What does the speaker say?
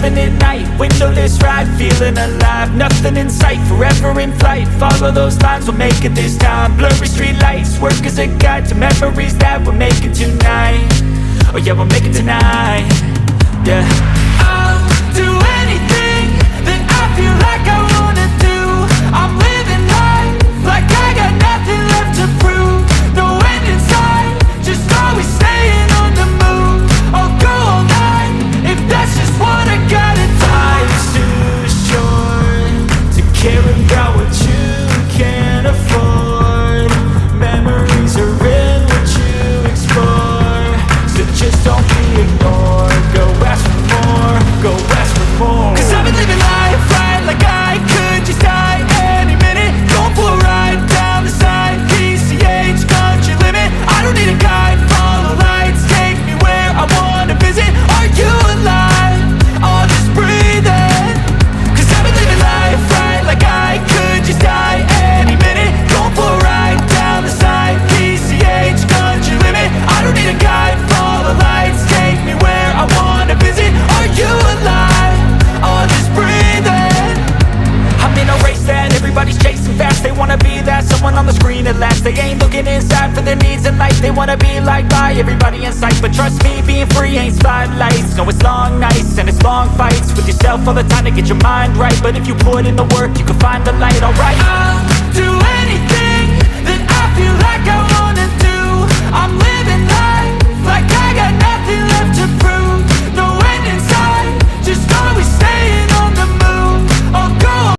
Silent at night, windowless ride, feeling alive. Nothing in sight, forever in flight. Follow those lines, we'll make it this time. Blurry street lights, work as a guide to memories that we're making tonight. Oh yeah, we'll make it tonight. Yeah. I'll do anything that I feel like I wanna do. I'm living life like I got nothing left to prove. No end in sight, just always staying on the move. I'll go all night if that's just what I gotta do. Life's too short to care about what you can't afford. Memories are in what you explore, so just don't be ignored. Go ask for more, go ask for more. 'Cause I've been living life right like I could just die any minute. Going for a ride down the side, PCH country limit. I don't need a guide, follow lights, take me where I wanna visit. Are you alive? I'll just breathe in. 'Cause I've been living life right like I could just die any minute. Going for a ride down the side, PCH country limit. I don't need a guide, follow lights, take me where I wanna visit. Are you alive? I'll just breathe in. I'm in a race that everybody's chasing fast. They wanna be that someone on the screen at last. They ain't looking inside for their needs in life. They wanna be liked by everybody in sight. But trust me, being free ain't spotlights. No, it's long nights and it's long fights with yourself all the time to get your mind right. But if you put in the work, you can find the light, alright.